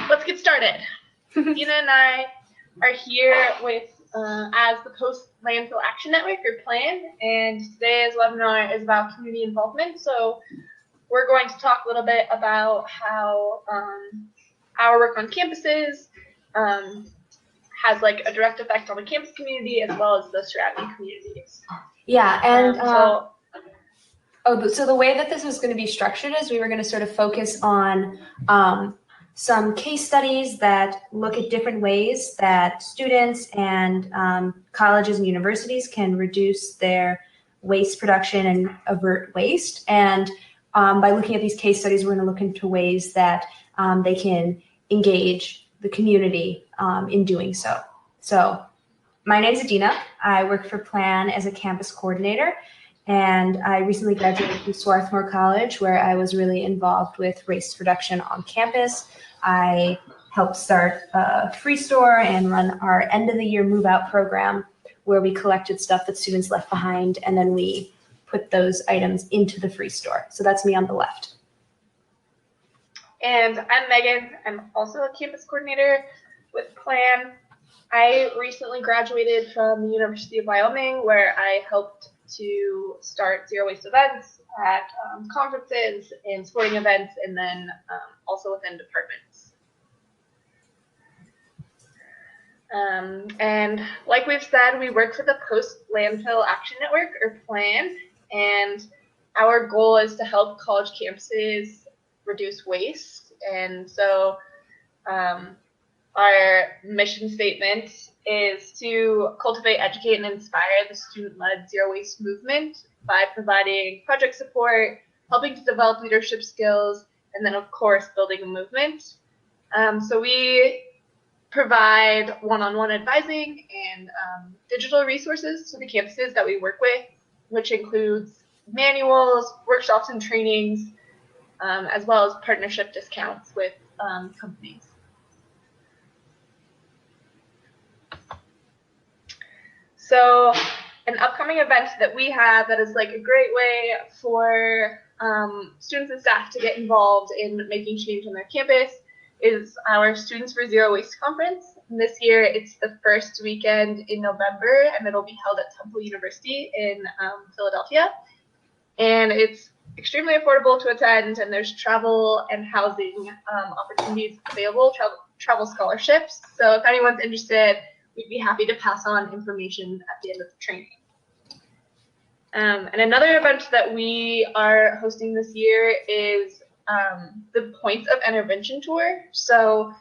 Let's get started. Dina and I are here with as the Post-Landfill Action Network, or PLAN, and today's webinar is about community involvement. So we're going to talk a little bit about how our work on campuses has like a direct effect on the campus community as well as the surrounding communities. Yeah, and so the way that this was going to be structured is we were going to sort of focus on some case studies that look at different ways that students and colleges and universities can reduce their waste production and avert waste. And by looking at these case studies, we're going to look into ways that they can engage the community in doing so. So my name is Adina. I work for PLAN as a campus coordinator, and I recently graduated from Swarthmore College, where I was really involved with waste reduction on campus. I helped start a free store and run our end of the year move out program, where we collected stuff that students left behind, and then we put those items into the free store. So that's me on the left. And I'm Megan. I'm also a campus coordinator with PLAN. I recently graduated from the University of Wyoming, where I helped to start zero waste events at conferences and sporting events, and then also within departments. And like we've said, we work for the Post-Landfill Action Network, or PLAN, and our goal is to help college campuses reduce waste. And so our mission statement is to cultivate, educate, and inspire the student-led zero waste movement by providing project support, helping to develop leadership skills, and then, of course, building a movement. So we provide one-on-one advising and digital resources to the campuses that we work with, which includes manuals, workshops, and trainings, as well as partnership discounts with companies. So an upcoming event that we have that is like a great way for students and staff to get involved in making change on their campus is our Students for Zero Waste Conference. And this year it's the first weekend in November, and it'll be held at Temple University in Philadelphia. And it's extremely affordable to attend, and there's travel and housing opportunities available, travel scholarships. So if anyone's interested, we'd be happy to pass on information at the end of the training. And another event that we are hosting this year is the Points of Intervention Tour. So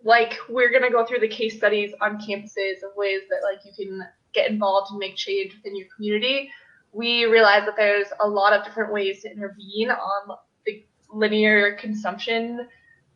like we're going to go through the case studies on campuses of ways that like you can get involved and make change within your community. We realize that there's a lot of different ways to intervene on the linear consumption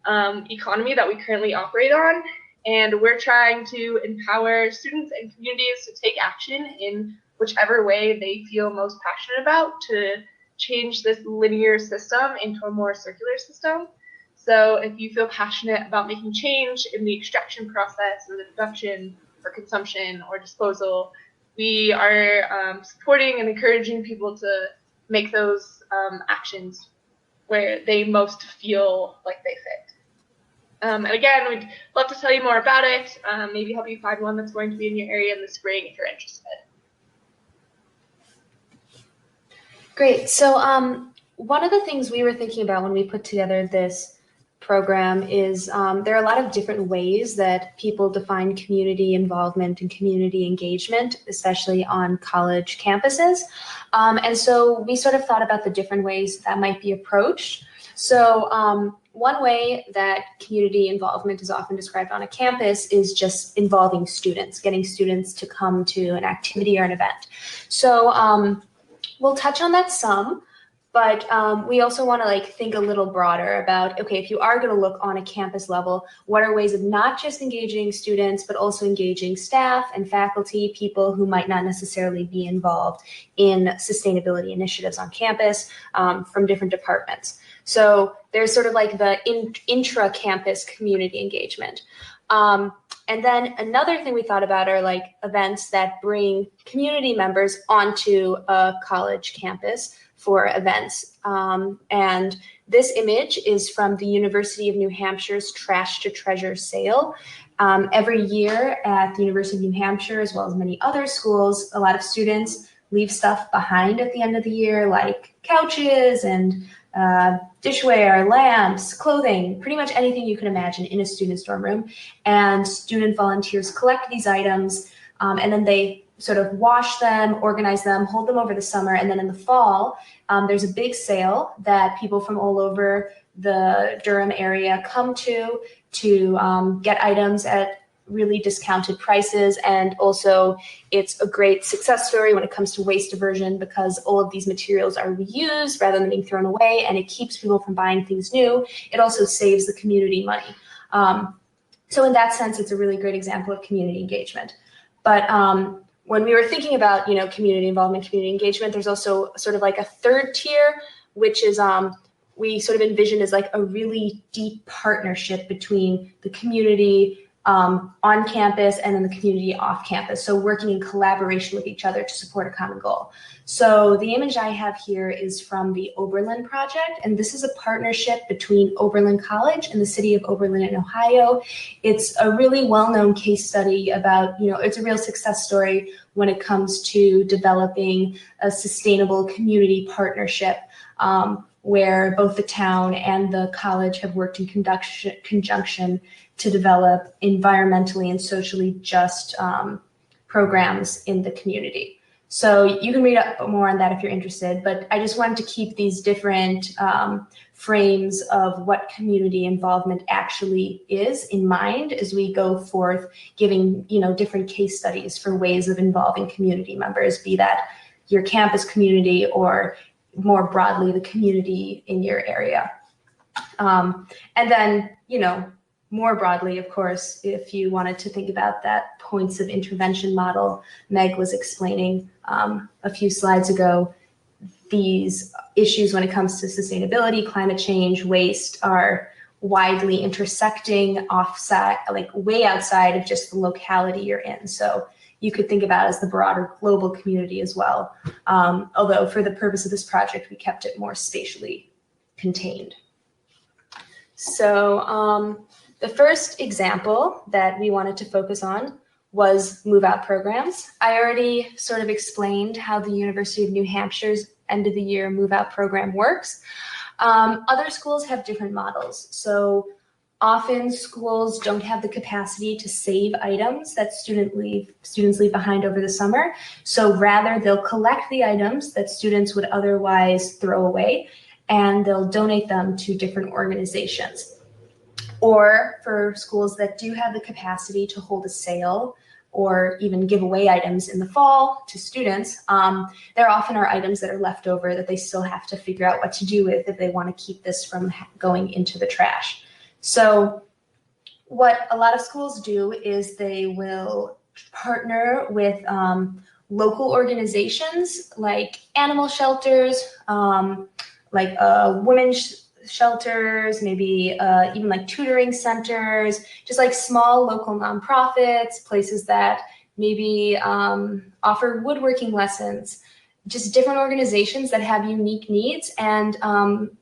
economy that we currently operate on, and we're trying to empower students and communities to take action in whichever way they feel most passionate about to change this linear system into a more circular system. So if you feel passionate about making change in the extraction process or the production or consumption or disposal, we are supporting and encouraging people to make those actions where they most feel like they fit. And again, we'd love to tell you more about it, maybe help you find one that's going to be in your area in the spring if you're interested. Great. So one of the things we were thinking about when we put together this program is there are a lot of different ways that people define community involvement and community engagement, especially on college campuses. And so we sort of thought about the different ways that might be approached. So one way that community involvement is often described on a campus is just involving students, getting students to come to an activity or an event. So we'll touch on that some, but we also want to like think a little broader about, okay, if you are going to look on a campus level, what are ways of not just engaging students, but also engaging staff and faculty, people who might not necessarily be involved in sustainability initiatives on campus from different departments. So there's sort of like the intra-campus community engagement. And then another thing we thought about are like events that bring community members onto a college campus for events. And this image is from the University of New Hampshire's Trash to Treasure sale. Every year at the University of New Hampshire, as well as many other schools, a lot of students leave stuff behind at the end of the year, like couches and dishware, lamps, clothing, pretty much anything you can imagine in a student's dorm room. And student volunteers collect these items, and then they sort of wash them, organize them, hold them over the summer. And then in the fall, there's a big sale that people from all over the Durham area come to get items at really discounted prices. And also it's a great success story when it comes to waste diversion, because all of these materials are reused rather than being thrown away, and it keeps people from buying things new. It also saves the community money. So in that sense, it's a really great example of community engagement. But when we were thinking about, community involvement, community engagement, there's also sort of like a third tier, which is we sort of envisioned as like a really deep partnership between the community on campus and then the community off campus. So working in collaboration with each other to support a common goal. So the image I have here is from the Oberlin project, and this is a partnership between Oberlin College and the city of Oberlin in Ohio. It's a really well-known case study about, it's a real success story when it comes to developing a sustainable community partnership, where both the town and the college have worked in conjunction to develop environmentally and socially just programs in the community. So you can read up more on that if you're interested, but I just wanted to keep these different frames of what community involvement actually is in mind as we go forth, giving different case studies for ways of involving community members, be that your campus community or more broadly the community in your area. And then, more broadly, of course, if you wanted to think about that points of intervention model Meg was explaining a few slides ago, these issues when it comes to sustainability, climate change, waste are widely intersecting offside, like way outside of just the locality you're in. So you could think about it as the broader global community as well. Although for the purpose of this project, we kept it more spatially contained. So the first example that we wanted to focus on was move-out programs. I already sort of explained how the University of New Hampshire's end of the year move-out program works. Other schools have different models. So often schools don't have the capacity to save items that students leave behind over the summer. So rather they'll collect the items that students would otherwise throw away, and they'll donate them to different organizations. Or for schools that do have the capacity to hold a sale or even give away items in the fall to students, there often are items that are left over that they still have to figure out what to do with if they want to keep this from going into the trash. So what a lot of schools do is they will partner with local organizations like animal shelters, like women's shelters, maybe even like tutoring centers, just like small local nonprofits, places that maybe offer woodworking lessons, just different organizations that have unique needs. And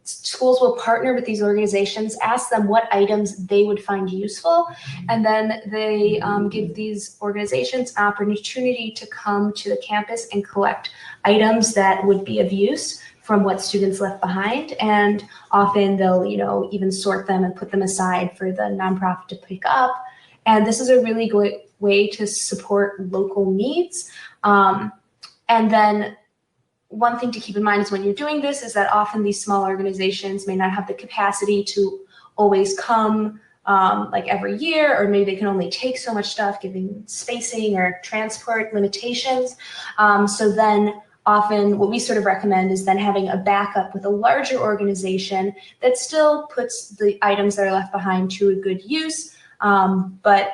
schools will partner with these organizations, ask them what items they would find useful, and then they give these organizations an opportunity to come to the campus and collect items that would be of use from what students left behind. And often they'll, even sort them and put them aside for the nonprofit to pick up. And this is a really great way to support local needs. And then one thing to keep in mind is when you're doing this is that often these small organizations may not have the capacity to always come like every year, or maybe they can only take so much stuff given spacing or transport limitations. So then often what we sort of recommend is then having a backup with a larger organization that still puts the items that are left behind to a good use, but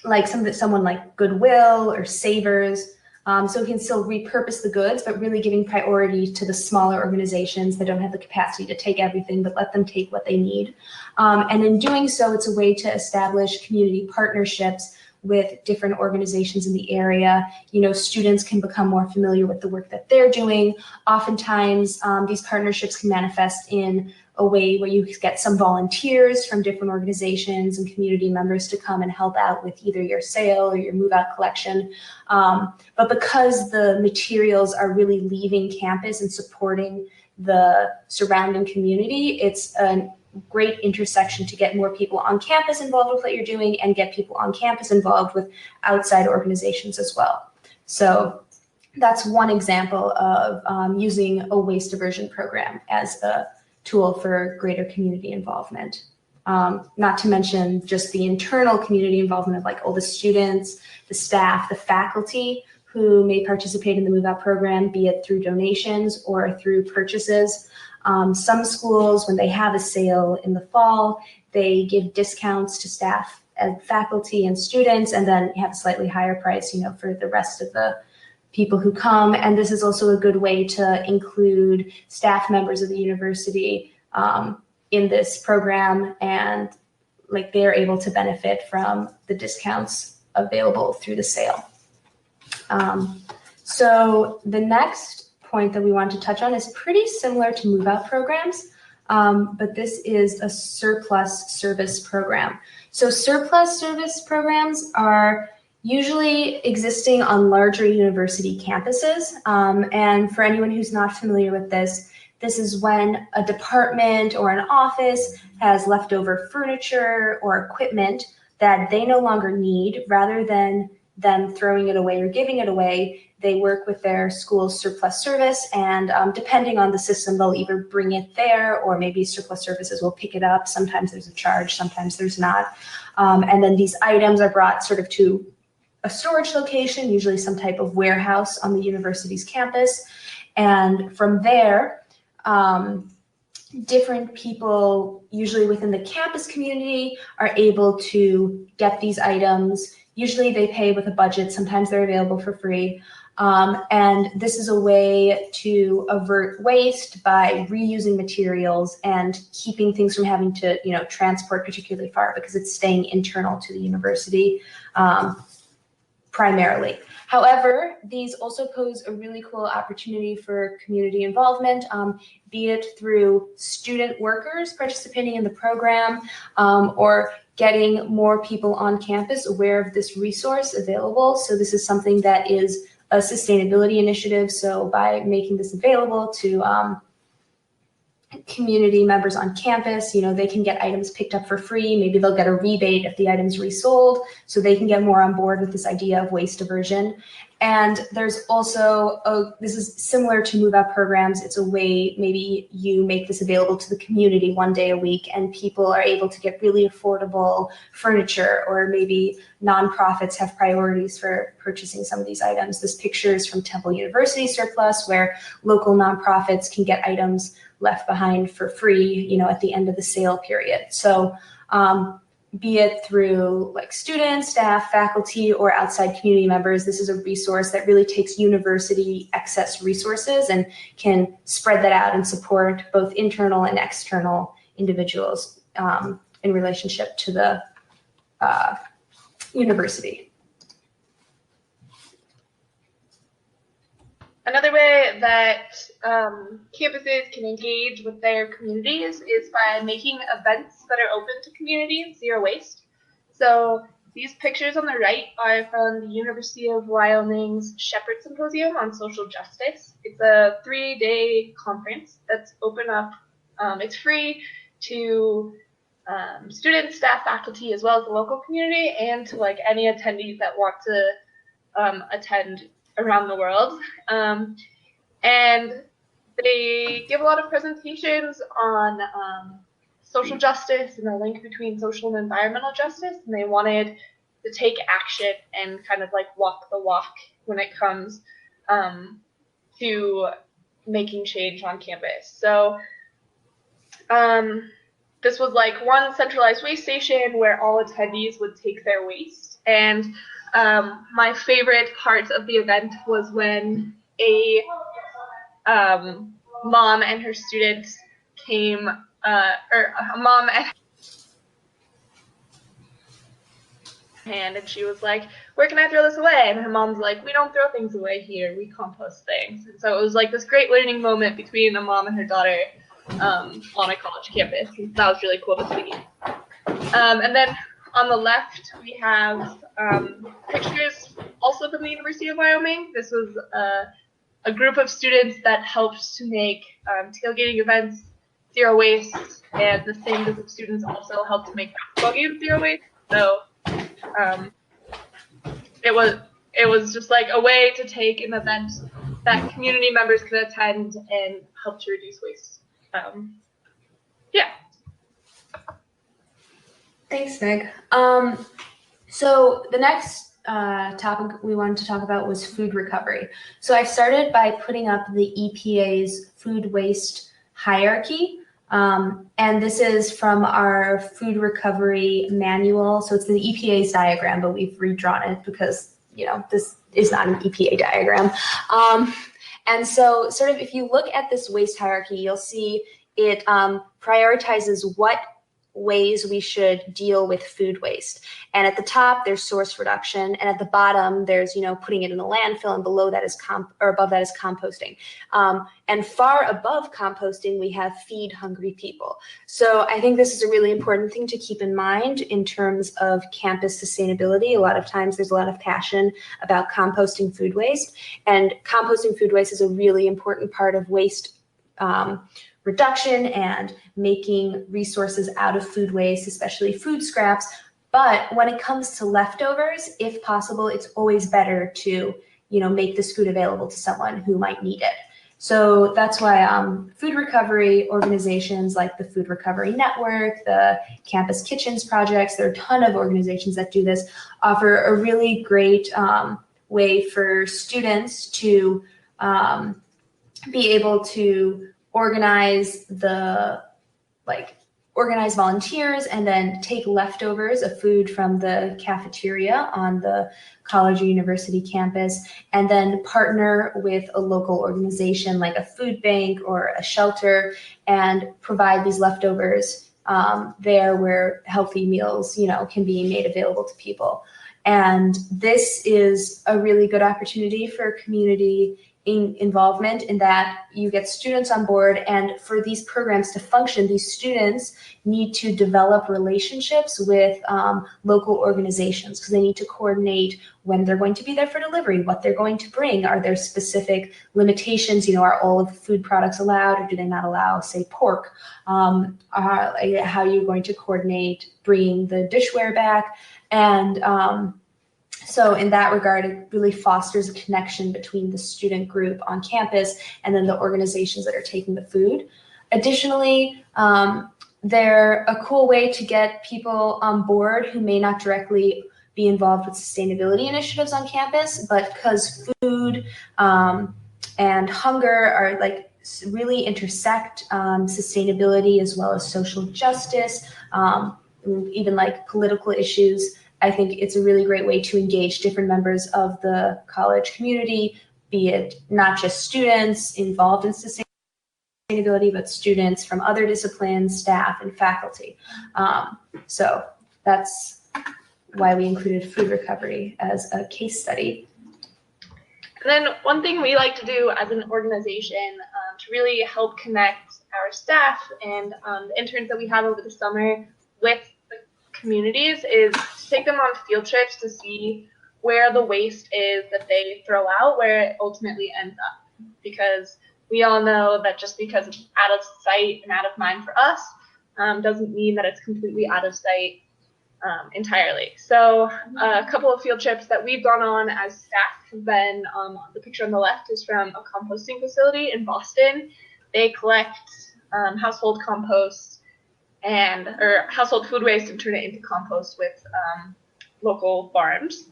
like someone like Goodwill or Savers, so we can still repurpose the goods, but really giving priority to the smaller organizations that don't have the capacity to take everything, but let them take what they need. And in doing so, it's a way to establish community partnerships with different organizations in the area. Students can become more familiar with the work that they're doing. Oftentimes, these partnerships can manifest in a way where you get some volunteers from different organizations and community members to come and help out with either your sale or your move out collection. But because the materials are really leaving campus and supporting the surrounding community, it's a great intersection to get more people on campus involved with what you're doing and get people on campus involved with outside organizations as well. So that's one example of using a waste diversion program as a tool for greater community involvement. Not to mention just the internal community involvement of like all the students, the staff, the faculty who may participate in the Move Out program, be it through donations or through purchases. Some schools, when they have a sale in the fall, they give discounts to staff and faculty and students, and then you have a slightly higher price, for the rest of the people who come. And this is also a good way to include staff members of the university in this program, and like they're able to benefit from the discounts available through the sale. So the next point that we want to touch on is pretty similar to move out programs, but this is a surplus service program. So surplus service programs are usually existing on larger university campuses. And for anyone who's not familiar with this, this is when a department or an office has leftover furniture or equipment that they no longer need. Rather than them throwing it away or giving it away, they work with their school's surplus service, and depending on the system, they'll either bring it there or maybe surplus services will pick it up. Sometimes there's a charge, sometimes there's not. And then these items are brought sort of to a storage location, usually some type of warehouse on the university's campus. And from there, different people, usually within the campus community, are able to get these items. Usually they pay with a budget, sometimes they're available for free. And this is a way to avert waste by reusing materials and keeping things from having to, transport particularly far, because it's staying internal to the university primarily. However, these also pose a really cool opportunity for community involvement, be it through student workers participating in the program, or getting more people on campus aware of this resource available. So this is something that is a sustainability initiative. So by making this available to community members on campus, they can get items picked up for free. Maybe they'll get a rebate if the item's resold, so they can get more on board with this idea of waste diversion. And there's also, this is similar to move out programs. It's a way maybe you make this available to the community one day a week, and people are able to get really affordable furniture, or maybe nonprofits have priorities for purchasing some of these items. This picture is from Temple University Surplus, where local nonprofits can get items left behind for free, at the end of the sale period. So be it through like students, staff, faculty, or outside community members, this is a resource that really takes university excess resources and can spread that out and support both internal and external individuals in relationship to the university. Another way that campuses can engage with their communities is by making events that are open to community, zero waste. So these pictures on the right are from the University of Wyoming's Shepherd Symposium on Social Justice. It's a 3-day conference that's open up. It's free to students, staff, faculty, as well as the local community, and to like any attendees that want to attend around the world. And they give a lot of presentations on social justice and the link between social and environmental justice, and they wanted to take action and kind of like walk the walk when it comes to making change on campus. So this was like one centralized waste station where all attendees would take their waste. And my favorite part of the event was when a mom and her students came, or a mom and hand, and she was like, where can I throw this away? And her mom's like, we don't throw things away here, we compost things. And so it was like this great learning moment between a mom and her daughter on a college campus. And that was really cool to see. And then on the left, we have pictures also from the University of Wyoming. This was a group of students that helped to make tailgating events zero waste, and the same group of students also helped to make basketball games zero waste. So it was just like a way to take an event that community members could attend and help to reduce waste. Yeah. Thanks, Meg. So the next topic we wanted to talk about was food recovery. So I started by putting up the EPA's food waste hierarchy. And this is from our food recovery manual. So it's the EPA's diagram, but we've redrawn it because, this is not an EPA diagram. And so sort of if you look at this waste hierarchy, you'll see it prioritizes what ways we should deal with food waste. And at the top, there's source reduction, and at the bottom, there's putting it in the landfill, and below that is above that is composting. And far above composting, we have feed hungry people. So I think this is a really important thing to keep in mind in terms of campus sustainability. A lot of times, there's a lot of passion about composting food waste, and composting food waste is a really important part of waste reduction and making resources out of food waste, especially food scraps. But when it comes to leftovers, if possible, it's always better to, make this food available to someone who might need it. So that's why food recovery organizations like the Food Recovery Network, the Campus Kitchens projects, there are a ton of organizations that do this, offer a really great way for students to be able to organize volunteers and then take leftovers of food from the cafeteria on the college or university campus and then partner with a local organization like a food bank or a shelter and provide these leftovers there where healthy meals, can be made available to people. And this is a really good opportunity for community involvement in that you get students on board, and for these programs to function, these students need to develop relationships with local organizations because they need to coordinate when they're going to be there for delivery, what they're going to bring. Are there specific limitations? Are all of the food products allowed, or do they not allow, say, pork? How are you going to coordinate bringing the dishware back? And so in that regard, it really fosters a connection between the student group on campus and then the organizations that are taking the food. Additionally, they're a cool way to get people on board who may not directly be involved with sustainability initiatives on campus, but because food and hunger are really intersect sustainability as well as social justice, even political issues. I think it's a really great way to engage different members of the college community, be it not just students involved in sustainability, but students from other disciplines, staff, and faculty. So that's why we included food recovery as a case study. And then one thing we like to do as an organization to really help connect our staff and the interns that we have over the summer with communities is to take them on field trips to see where the waste is that they throw out, where it ultimately ends up. Because we all know that just because it's out of sight and out of mind for us doesn't mean that it's completely out of sight entirely. So a couple of field trips that we've gone on as staff have been, the picture on the left is from a composting facility in Boston. They collect household compost or household food waste and turn it into compost with local farms.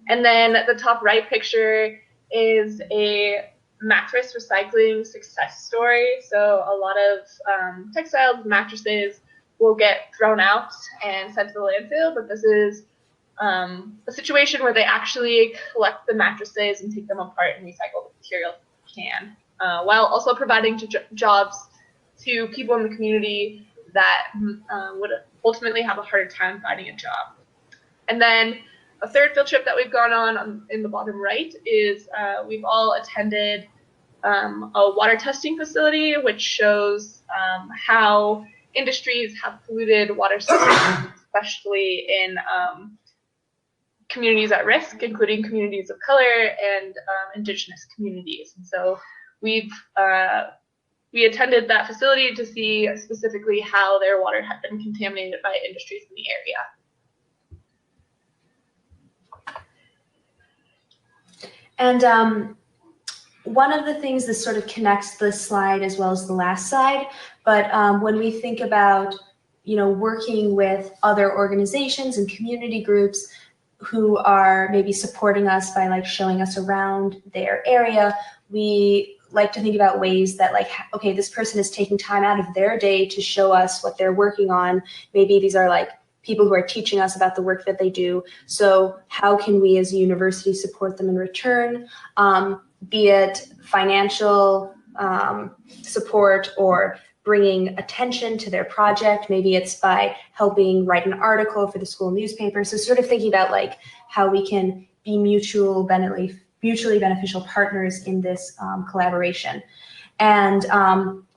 And then the top right picture is a mattress recycling success story. So a lot of textiles, mattresses will get thrown out and sent to the landfill, but this is a situation where they actually collect the mattresses and take them apart and recycle the material they can, while also providing jobs to people in the community that would ultimately have a harder time finding a job. And then a third field trip that we've gone on in the bottom right is we've all attended a water testing facility, which shows how industries have polluted water systems, especially in communities at risk, including communities of color and indigenous communities. And so we attended that facility to see specifically how their water had been contaminated by industries in the area. And one of the things that sort of connects this slide as well as the last slide, but when we think about, working with other organizations and community groups who are maybe supporting us by like showing us around their area, we like to think about ways that like, okay, this person is taking time out of their day to show us what they're working on. Maybe these are like people who are teaching us about the work that they do. So how can we as a university support them in return? Be it financial support or bringing attention to their project. Maybe it's by helping write an article for the school newspaper. So sort of thinking about like how we can be mutually beneficial partners in this collaboration. And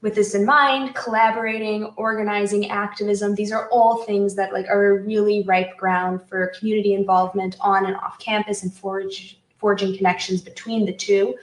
with this in mind, collaborating, organizing, activism, these are all things that like are a really ripe ground for community involvement on and off campus and forging connections between the two.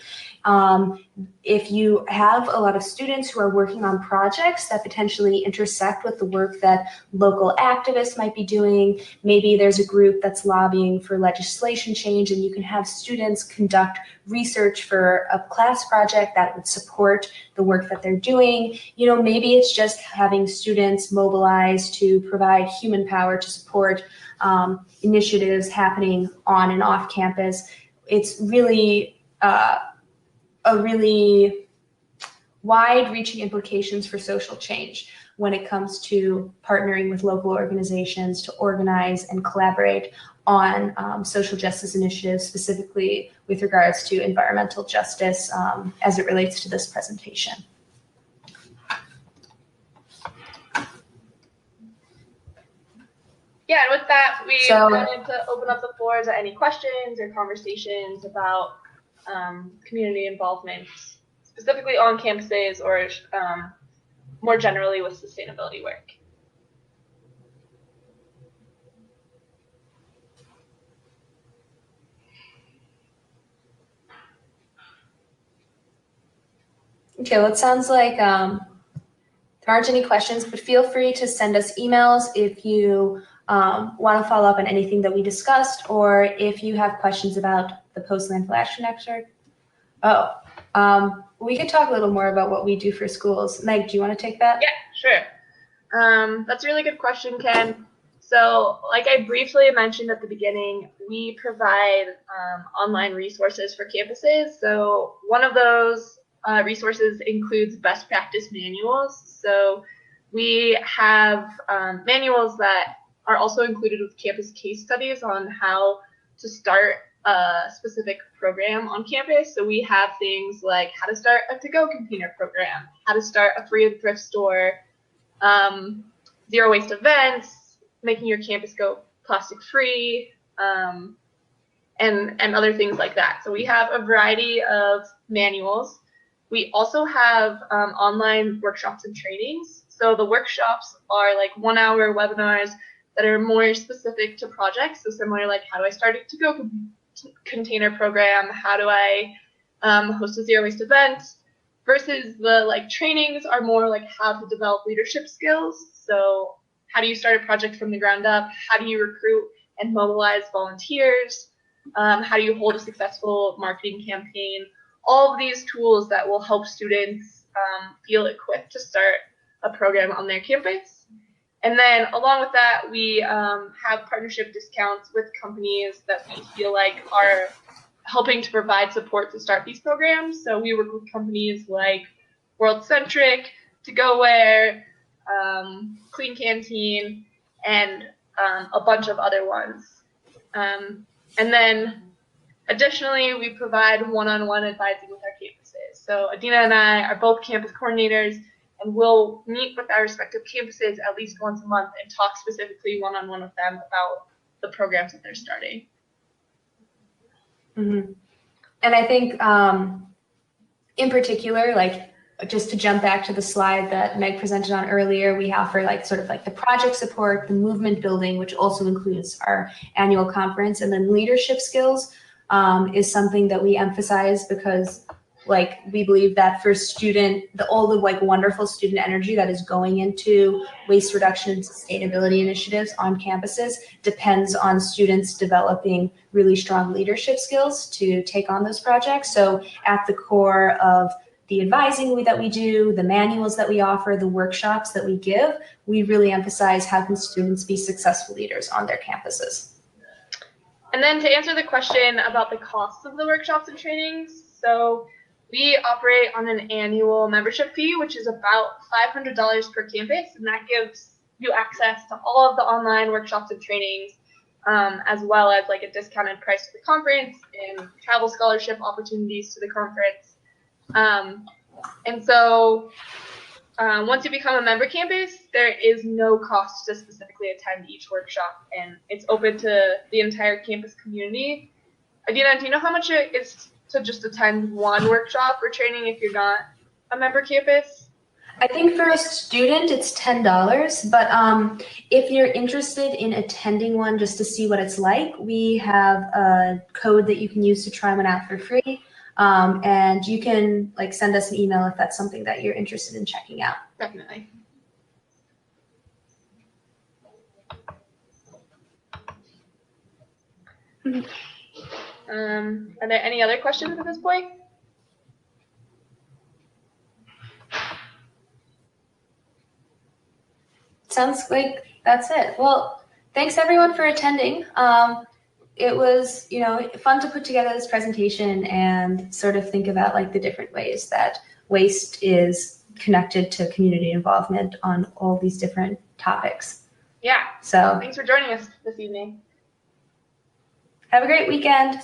If you have a lot of students who are working on projects that potentially intersect with the work that local activists might be doing, maybe there's a group that's lobbying for legislation change and you can have students conduct research for a class project that would support the work that they're doing. Maybe it's just having students mobilize to provide human power to support initiatives happening on and off campus. It's really a really wide-reaching implications for social change when it comes to partnering with local organizations to organize and collaborate on social justice initiatives, specifically with regards to environmental justice as it relates to this presentation. Yeah, and with that, we wanted to open up the floor to any questions or conversations about community involvement, specifically on campuses or more generally with sustainability work. Okay, well, it sounds like there aren't any questions, but feel free to send us emails if you want to follow up on anything that we discussed, or if you have questions about the Post-Landfill Action Excerpt. We could talk a little more about what we do for schools. Meg, do you want to take that? Yeah, sure. That's a really good question, Ken. So like I briefly mentioned at the beginning, we provide online resources for campuses. So one of those resources includes best practice manuals. So we have manuals that are also included with campus case studies on how to start a specific program on campus. So we have things like how to start a to-go container program, how to start a free and thrift store, zero waste events, making your campus go plastic free, and other things like that. So we have a variety of manuals. We also have online workshops and trainings. So the workshops are like 1-hour webinars that are more specific to projects. So similar, like how do I start a to-go container program? How do I host a zero waste event? Versus the like trainings are more like how to develop leadership skills. So how do you start a project from the ground up? How do you recruit and mobilize volunteers? How do you hold a successful marketing campaign? All of these tools that will help students feel equipped to start a program on their campus. And then along with that, we have partnership discounts with companies that we feel like are helping to provide support to start these programs. So we work with companies like World Centric, To Go Where, Clean Canteen, and a bunch of other ones. And then additionally, we provide one-on-one advising with our campuses. So Adina and I are both campus coordinators, and we'll meet with our respective campuses at least once a month and talk specifically one-on-one with them about the programs that they're starting. Mm-hmm. And I think in particular, like just to jump back to the slide that Meg presented on earlier, we offer like sort of like the project support, the movement building, which also includes our annual conference, and then leadership skills is something that we emphasize because like we believe that for all the like wonderful student energy that is going into waste reduction and sustainability initiatives on campuses depends on students developing really strong leadership skills to take on those projects. So at the core of the advising that we do, the manuals that we offer, the workshops that we give, we really emphasize how can students be successful leaders on their campuses. And then to answer the question about the costs of the workshops and trainings, so we operate on an annual membership fee, which is about $500 per campus, and that gives you access to all of the online workshops and trainings, as well as like a discounted price to the conference and travel scholarship opportunities to the conference. And so once you become a member campus, there is no cost to specifically attend each workshop, and it's open to the entire campus community. Adina, do you know how much it is to just attend one workshop or training if you're not a member campus? I think for a student it's $10, but if you're interested in attending one just to see what it's like, we have a code that you can use to try one out for free. And you can like send us an email if that's something that you're interested in checking out. Definitely. Are there any other questions at this point? Sounds like that's it. Well, thanks everyone for attending. It was, fun to put together this presentation and sort of think about like the different ways that waste is connected to community involvement on all these different topics. Yeah. So thanks for joining us this evening. Have a great weekend.